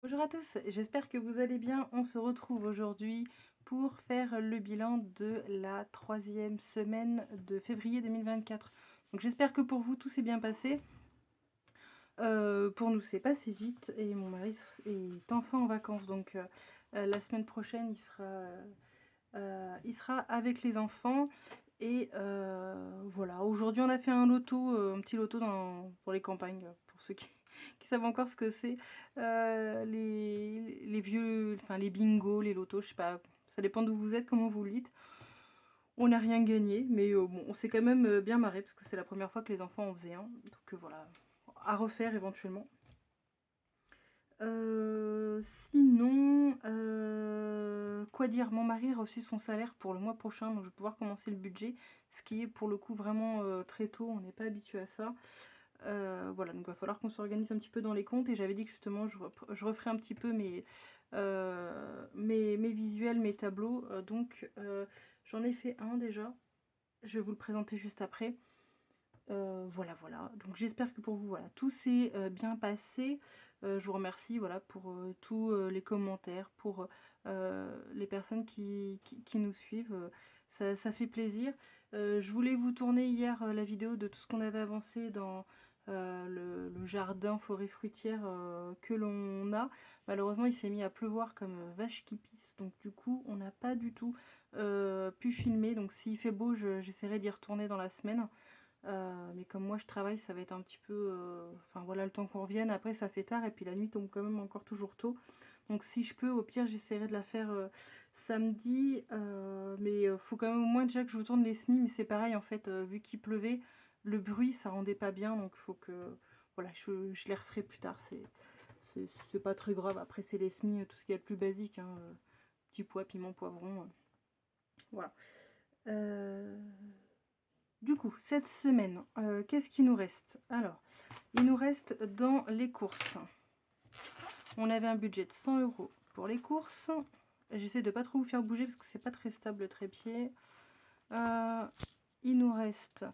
Bonjour à tous, j'espère que vous allez bien. On se retrouve aujourd'hui pour faire le bilan de la 3e semaine de février 2024. Donc j'espère que pour vous tout s'est bien passé. Pour nous c'est passé vite et mon mari est enfin en vacances. Donc la semaine prochaine il sera avec les enfants. Et voilà, aujourd'hui on a fait un loto, un petit loto pour les campagnes, pour ceux qui savent encore ce que c'est. Les vieux, enfin les bingos, les lotos, je sais pas, ça dépend d'où vous êtes, comment vous le dites. On n'a rien gagné, mais bon, on s'est quand même bien marré parce que c'est la première fois que les enfants en faisaient un. Donc voilà, à refaire éventuellement. Sinon, quoi dire? Mon mari a reçu son salaire pour le mois prochain, donc je vais pouvoir commencer le budget, ce qui est pour le coup vraiment très tôt, on n'est pas habitué à ça. Voilà, donc il va falloir qu'on s'organise un petit peu dans les comptes, et j'avais dit que justement je referai un petit peu mes visuels, mes tableaux, donc j'en ai fait un déjà, je vais vous le présenter juste après. Voilà, donc j'espère que pour vous, voilà, tout s'est bien passé. Je vous remercie, voilà, pour tous les commentaires, pour les personnes qui nous suivent. Ça fait plaisir. Je voulais vous tourner hier la vidéo de tout ce qu'on avait avancé dans le jardin forêt fruitière que l'on a. Malheureusement, il s'est mis à pleuvoir comme vache qui pisse, donc du coup, on n'a pas du tout pu filmer. Donc s'il fait beau, j'essaierai d'y retourner dans la semaine. Mais comme moi je travaille, ça va être un petit peu... Enfin voilà, le temps qu'on revienne. Après ça fait tard et puis la nuit tombe quand même encore toujours tôt. Donc si je peux, au pire j'essaierai de la faire samedi. Mais faut quand même au moins déjà que je retourne les semis. Mais c'est pareil en fait, vu qu'il pleuvait, le bruit ça rendait pas bien. Donc faut que... Voilà, je les referai plus tard. C'est pas très grave. Après c'est les semis, tout ce qui est le plus basique. Hein, petits pois, piment, poivron. Voilà. Du coup, cette semaine, qu'est-ce qui nous reste? Alors, il nous reste dans les courses. On avait un budget de 100 € pour les courses. J'essaie de pas trop vous faire bouger parce que c'est pas très stable le trépied. Il nous reste,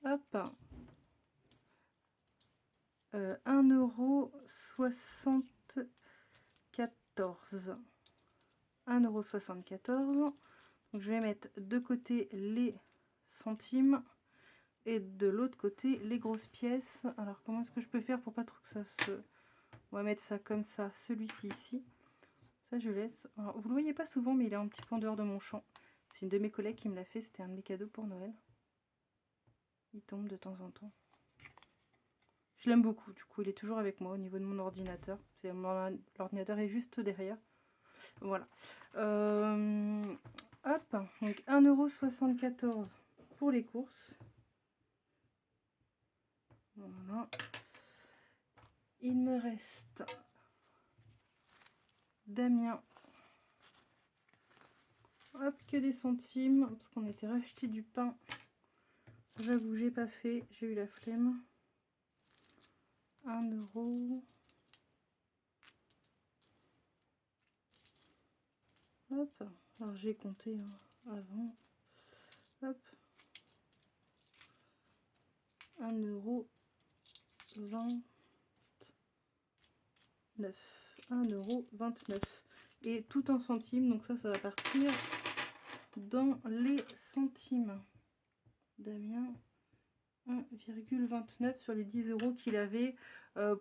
hop, 1,74 €. 1,74 €. Donc je vais mettre de côté les centimes et de l'autre côté les grosses pièces. Alors comment est-ce que je peux faire pour pas trop que ça se... On va mettre ça comme ça, celui-ci ici. Ça je laisse. Alors, vous le voyez pas souvent, mais il est un petit peu en dehors de mon champ. C'est une de mes collègues qui me l'a fait, c'était un de mes cadeaux pour Noël. Il tombe de temps en temps. Je l'aime beaucoup, du coup il est toujours avec moi au niveau de mon ordinateur. L'ordinateur est juste derrière. Voilà. Hop, donc 1,74 € pour les courses. Voilà. Il me reste Damien. Hop, que des centimes, parce qu'on était racheté du pain. J'avoue, j'ai pas fait, j'ai eu la flemme. 1 €. Hop, alors j'ai compté avant. Hop. 1,29 €. 1,29 €. Et tout en centimes, donc ça va partir dans les centimes. Damien, 1,29 sur les 10 € qu'il avait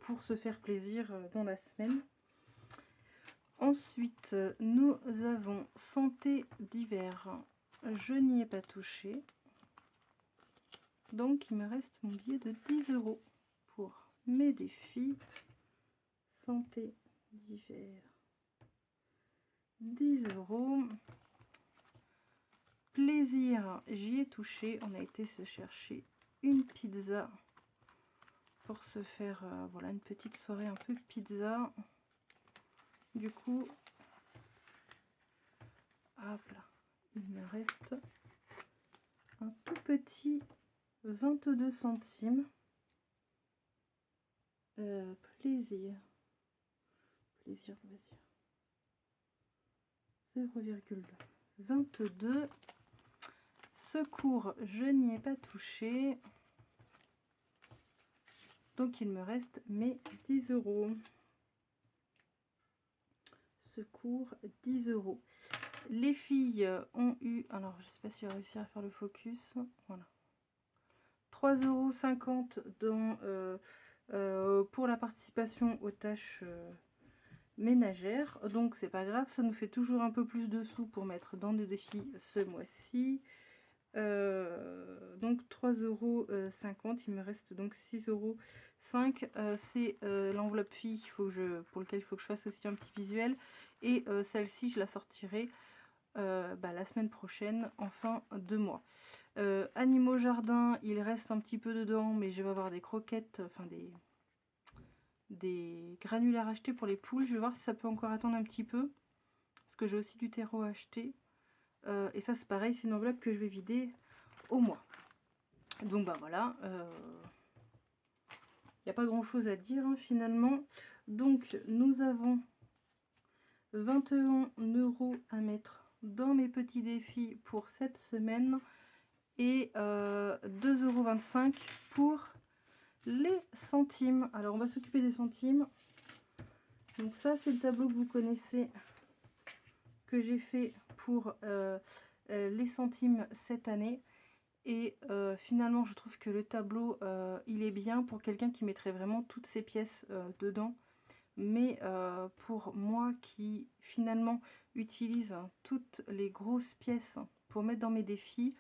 pour se faire plaisir dans la semaine. Ensuite, nous avons santé d'hiver. Je n'y ai pas touché. Donc, il me reste mon billet de 10 € pour mes défis. Santé d'hiver. 10 €. Plaisir, j'y ai touché. On a été se chercher une pizza pour se faire voilà, une petite soirée un peu pizza. Du coup, hop là, il me reste un tout petit 22 centimes. Plaisir, loisir. 0,22. Secours, je n'y ai pas touché. Donc il me reste mes 10 €. secours, 10 €. Les filles ont eu, alors je sais pas si j'ai réussi à faire le focus, voilà, 3,50 € pour la participation aux tâches ménagères. Donc c'est pas grave, ça nous fait toujours un peu plus de sous pour mettre dans nos défis ce mois-ci. Donc 3,50 €, il me reste donc 6,05 €. C'est l'enveloppe fille pour lequel il faut que je fasse aussi un petit visuel. Et celle-ci, je la sortirai la semaine prochaine, en fin de mois. Animaux jardin, il reste un petit peu dedans, mais je vais avoir des croquettes, enfin des granulars achetés pour les poules. Je vais voir si ça peut encore attendre un petit peu, parce que j'ai aussi du terreau à acheter. Et ça c'est pareil, c'est une enveloppe que je vais vider au mois. Donc bah voilà, il n'y a pas grand chose à dire hein, finalement. Donc nous avons 21 € à mettre dans mes petits défis pour cette semaine et 2,25 € pour les centimes. Alors on va s'occuper des centimes. Donc ça c'est le tableau que vous connaissez, que j'ai fait pour les centimes cette année. Et finalement je trouve que le tableau il est bien pour quelqu'un qui mettrait vraiment toutes ses pièces dedans. Mais pour moi qui finalement utilise toutes les grosses pièces pour mettre dans mes défis,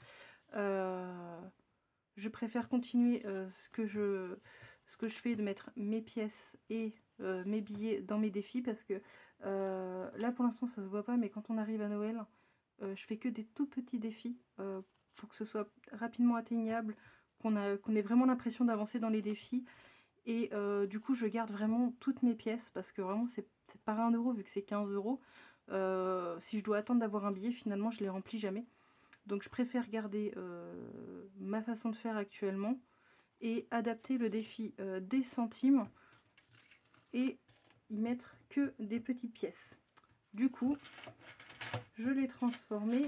je préfère continuer ce que je fais, de mettre mes pièces et mes billets dans mes défis, parce que là pour l'instant ça se voit pas, mais quand on arrive à Noël, je fais que des tout petits défis pour que ce soit rapidement atteignable, qu'on ait vraiment l'impression d'avancer dans les défis. Et du coup je garde vraiment toutes mes pièces, parce que vraiment c'est par 1 € vu que c'est 15 €. Si je dois attendre d'avoir un billet, finalement je les remplis jamais. Donc je préfère garder ma façon de faire actuellement et adapter le défi des centimes et y mettre que des petites pièces. Du coup je l'ai transformé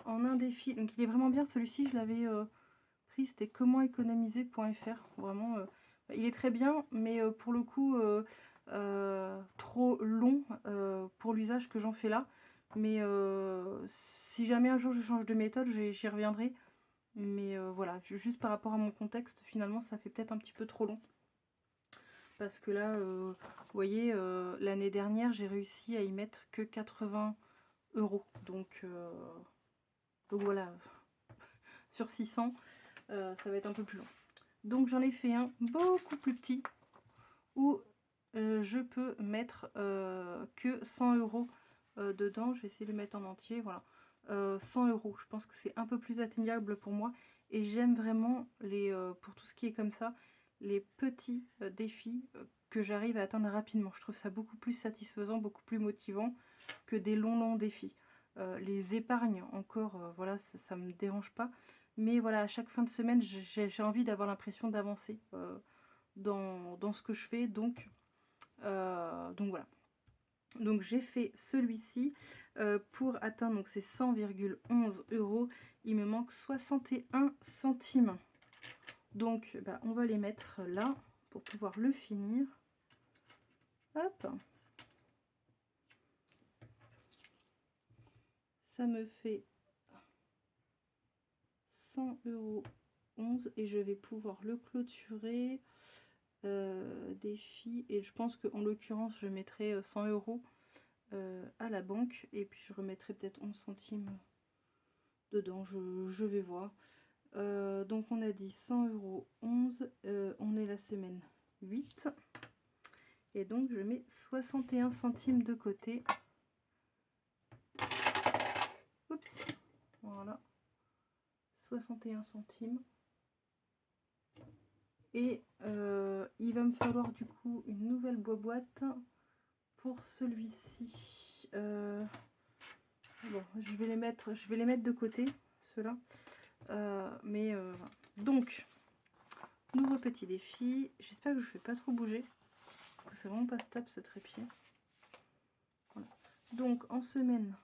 en un défi. Donc il est vraiment bien celui-ci, je l'avais pris, c'était commentéconomiser.fr. Vraiment il est très bien, mais pour le coup trop long pour l'usage que j'en fais là. Mais si jamais un jour je change de méthode, j'y reviendrai. Mais voilà, juste par rapport à mon contexte, finalement ça fait peut-être un petit peu trop long. Parce que là, vous voyez, l'année dernière, j'ai réussi à y mettre que 80 €. Donc voilà, sur 600, ça va être un peu plus long. Donc j'en ai fait un beaucoup plus petit, où je peux mettre que 100 € dedans. Je vais essayer de le mettre en entier, voilà. 100 €, je pense que c'est un peu plus atteignable pour moi, et j'aime vraiment pour tout ce qui est comme ça, les petits défis que j'arrive à atteindre rapidement. Je trouve ça beaucoup plus satisfaisant, beaucoup plus motivant que des longs défis. Les épargnes encore, voilà, ça me dérange pas, mais voilà, à chaque fin de semaine j'ai envie d'avoir l'impression d'avancer dans ce que je fais. Donc voilà. Donc j'ai fait celui-ci pour atteindre, donc c'est 100,11 €. Il me manque 61 centimes. Donc on va les mettre là pour pouvoir le finir. Hop. Ça me fait 100,11 € et je vais pouvoir le clôturer. Défi, et je pense qu'en l'occurrence je mettrai 100 € à la banque, et puis je remettrai peut-être 11 centimes dedans, je vais voir. Donc on a dit 100,11 €, on est la semaine 8 et donc je mets 61 centimes de côté. Oups, voilà, 61 centimes. Et il va me falloir du coup une nouvelle boîte pour celui-ci. Bon, je vais les mettre de côté, ceux-là. Mais donc, nouveau petit défi. J'espère que je ne vais pas trop bouger, parce que c'est vraiment pas stable ce trépied. Voilà. Donc en semaine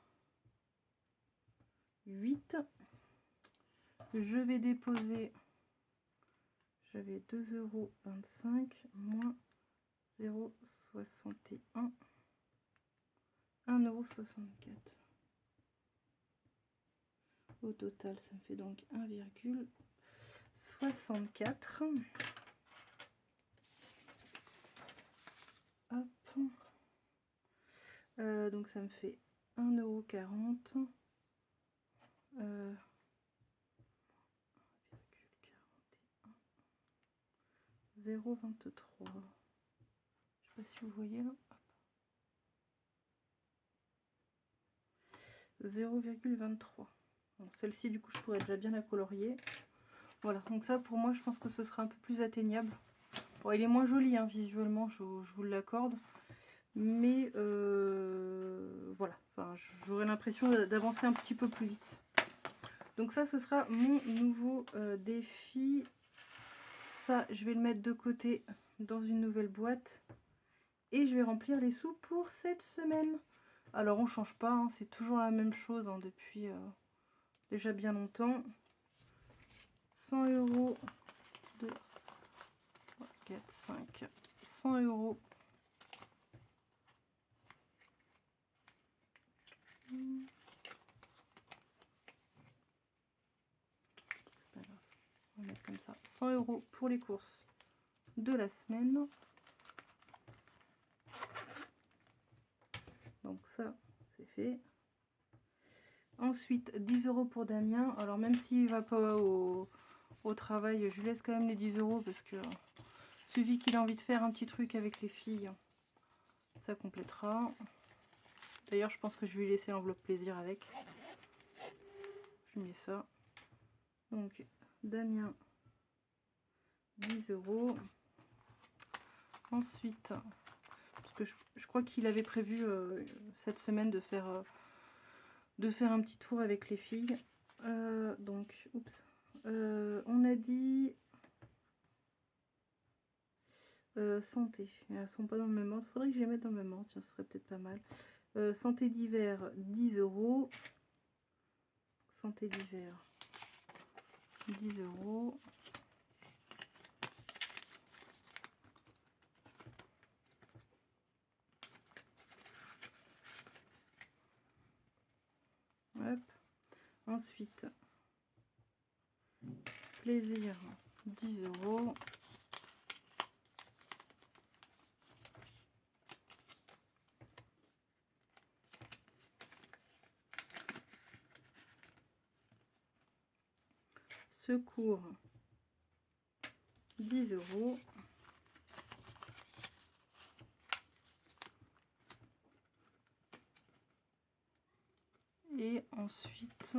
8, je vais déposer, j'avais 2,25 € moins 0,61 €. 1,64 €. Au total, ça me fait donc 1,64 €. Hop. Donc ça me fait 1,40 €. 0,23. Je sais pas si vous voyez là. 0,23. Bon, celle-ci du coup je pourrais déjà bien la colorier. Voilà, donc ça pour moi je pense que ce sera un peu plus atteignable. Bon, il est moins joli hein, visuellement, je vous l'accorde. Mais voilà, enfin, j'aurais l'impression d'avancer un petit peu plus vite. Donc ça ce sera mon nouveau défi. Ça je vais le mettre de côté dans une nouvelle boîte. Et je vais remplir les sous pour cette semaine. Alors on change pas, hein, c'est toujours la même chose hein, depuis déjà bien longtemps. 100 € de 4, 5, 100 €. C'est pas grave, on va mettre comme ça. 100 € pour les courses de la semaine. Donc ça, c'est fait. Ensuite, 10 € pour Damien. Alors même s'il va pas au travail, je lui laisse quand même les 10 € parce que suffit qu'il a envie de faire un petit truc avec les filles, ça complétera. D'ailleurs, je pense que je vais lui laisser l'enveloppe plaisir avec. Je mets ça. Donc, Damien, 10 €. Ensuite, parce que je crois qu'il avait prévu cette semaine de faire un petit tour avec les filles. Donc, oups. On a dit santé. Elles sont pas dans le même ordre. Faudrait que je les mette dans le même ordre. Tiens, ce serait peut-être pas mal. Santé d'hiver, 10 €. Santé d'hiver, 10 €. Hop. Ensuite, plaisir, 10 €. Secours, 10 €. Et ensuite,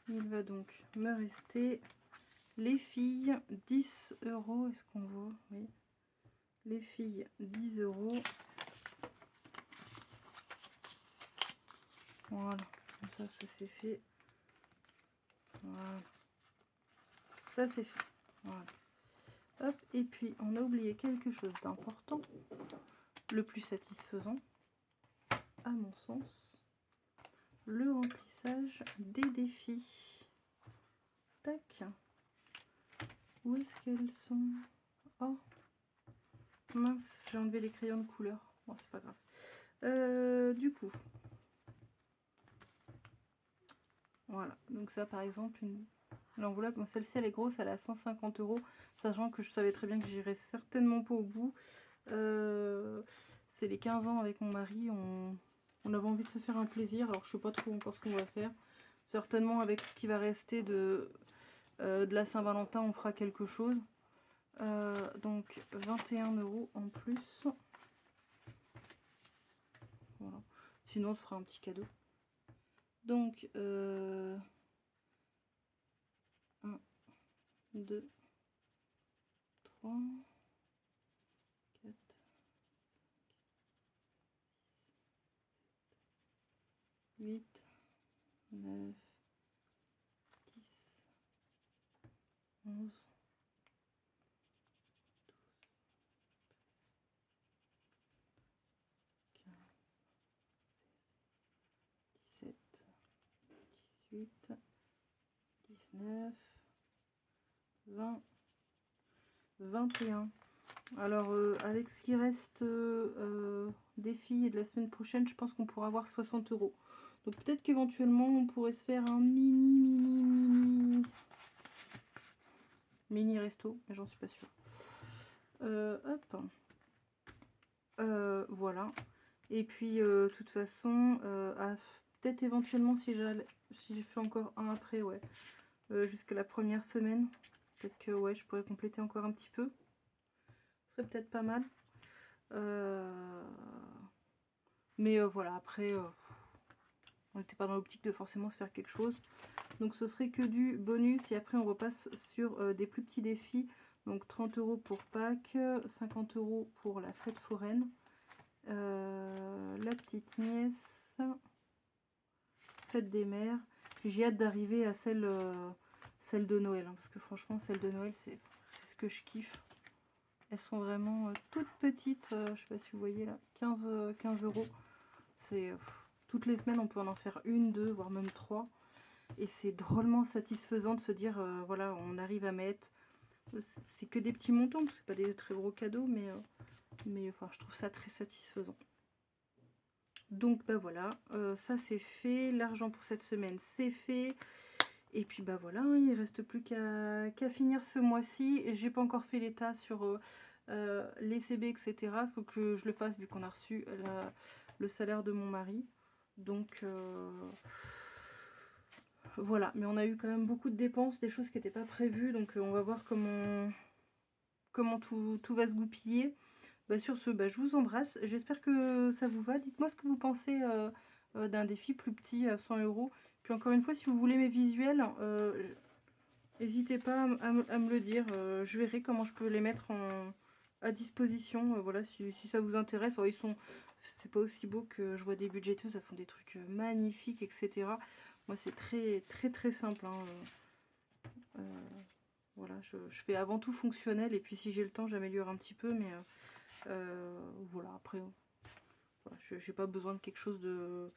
il va donc me rester les filles, 10 €. Est-ce qu'on voit? Oui. Les filles, 10 €. Voilà, comme ça, ça c'est fait. Voilà. Ça c'est fait. Voilà. Hop, et puis on a oublié quelque chose d'important, le plus satisfaisant, à mon sens, le remplissage des défis. Tac. Où est-ce qu'elles sont? Oh, mince, j'ai enlevé les crayons de couleur. Bon, c'est pas grave. Du coup, voilà. Donc ça, par exemple, l'enveloppe, bon, celle-ci, elle est grosse, elle est à 150 €, sachant que je savais très bien que j'irais certainement pas au bout. C'est les 15 ans avec mon mari, on avait envie de se faire un plaisir, alors je sais pas trop encore ce qu'on va faire. Certainement avec ce qui va rester de la Saint-Valentin, on fera quelque chose. Donc 21 € en plus. Voilà. Sinon, on se fera un petit cadeau. Donc 1, 2, 3, 4, 8, 9, 10, 11, 15, 16, 17, 18, 19, 20, 21. Alors avec ce qui reste des défi et de la semaine prochaine, je pense qu'on pourra avoir 60 €. Donc peut-être qu'éventuellement on pourrait se faire un mini resto, mais j'en suis pas sûre. Hop. Voilà. Et puis de toute façon, peut-être éventuellement si j'ai fait encore un après, ouais, jusqu'à la première semaine, peut-être que ouais, je pourrais compléter encore un petit peu. Ce serait peut-être pas mal. Mais voilà, après, on n'était pas dans l'optique de forcément se faire quelque chose. Donc ce serait que du bonus et après on repasse sur des plus petits défis. Donc 30 € pour Pâques, 50 € pour la fête foraine. La petite nièce, fête des mères. J'ai hâte d'arriver à celle de Noël, hein, parce que franchement celle de Noël c'est ce que je kiffe. Elles sont vraiment toutes petites, je sais pas si vous voyez là, 15 €. C'est toutes les semaines on peut en faire une, deux, voire même trois. Et c'est drôlement satisfaisant de se dire, voilà, on arrive à mettre, c'est que des petits montants, parce que c'est pas des très gros cadeaux, mais enfin, je trouve ça très satisfaisant. Donc bah voilà, ça c'est fait, l'argent pour cette semaine c'est fait. Et puis bah voilà, il ne reste plus qu'à finir ce mois-ci. J'ai pas encore fait l'état sur les CB, etc. Il faut que je le fasse vu qu'on a reçu le salaire de mon mari. Donc voilà, mais on a eu quand même beaucoup de dépenses, des choses qui n'étaient pas prévues. Donc on va voir comment tout va se goupiller. Bah, sur ce, bah, je vous embrasse. J'espère que ça vous va. Dites-moi ce que vous pensez d'un défi plus petit à 100 €. Puis encore une fois, si vous voulez mes visuels, n'hésitez pas à me le dire. Je verrai comment je peux les mettre à disposition. Voilà, si ça vous intéresse. Alors, c'est pas aussi beau que je vois des budgéteuses, ça font des trucs magnifiques, etc. Moi, c'est très, très, très simple, hein. Voilà, je fais avant tout fonctionnel. Et puis, si j'ai le temps, j'améliore un petit peu. Mais voilà, après, voilà, je n'ai pas besoin de quelque chose de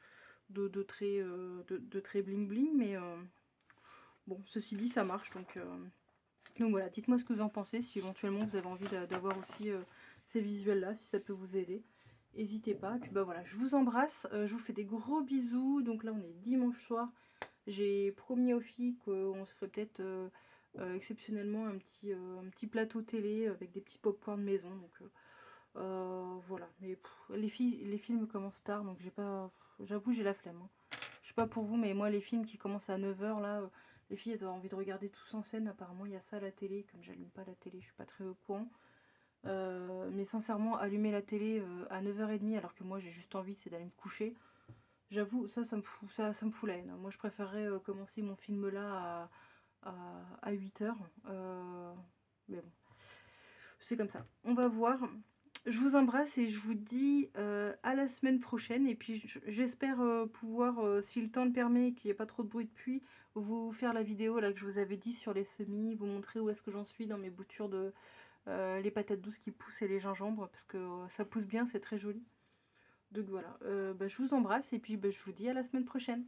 très bling bling. Mais bon, ceci dit, ça marche. Donc voilà, dites-moi ce que vous en pensez, si éventuellement vous avez envie d'avoir aussi ces visuels-là, si ça peut vous aider. N'hésitez pas. Et puis bah voilà, je vous embrasse, je vous fais des gros bisous. Donc là, on est dimanche soir. J'ai promis aux filles qu'on se ferait peut-être exceptionnellement un petit plateau télé avec des petits pop-corn maison. Donc voilà, mais les films commencent tard, donc j'avoue, j'ai la flemme, hein. Je sais pas pour vous, mais moi les films qui commencent à 9 h là, les filles elles ont envie de regarder tous en scène. Apparemment il y a ça à la télé, comme j'allume pas la télé, je suis pas très au courant. Mais sincèrement, allumer la télé à 9h30 alors que moi j'ai juste envie c'est d'aller me coucher, j'avoue, ça me fout, ça me fout la haine. Moi je préférerais commencer mon film là à 8 h. Mais bon, c'est comme ça, on va voir. Je vous embrasse et je vous dis à la semaine prochaine. Et puis j'espère pouvoir, si le temps le permet et qu'il n'y a pas trop de bruit de pluie, vous faire la vidéo là que je vous avais dit sur les semis, vous montrer où est-ce que j'en suis dans mes boutures de les patates douces qui poussent et les gingembre, parce que ça pousse bien, c'est très joli. Donc voilà, bah, je vous embrasse et puis bah, je vous dis à la semaine prochaine.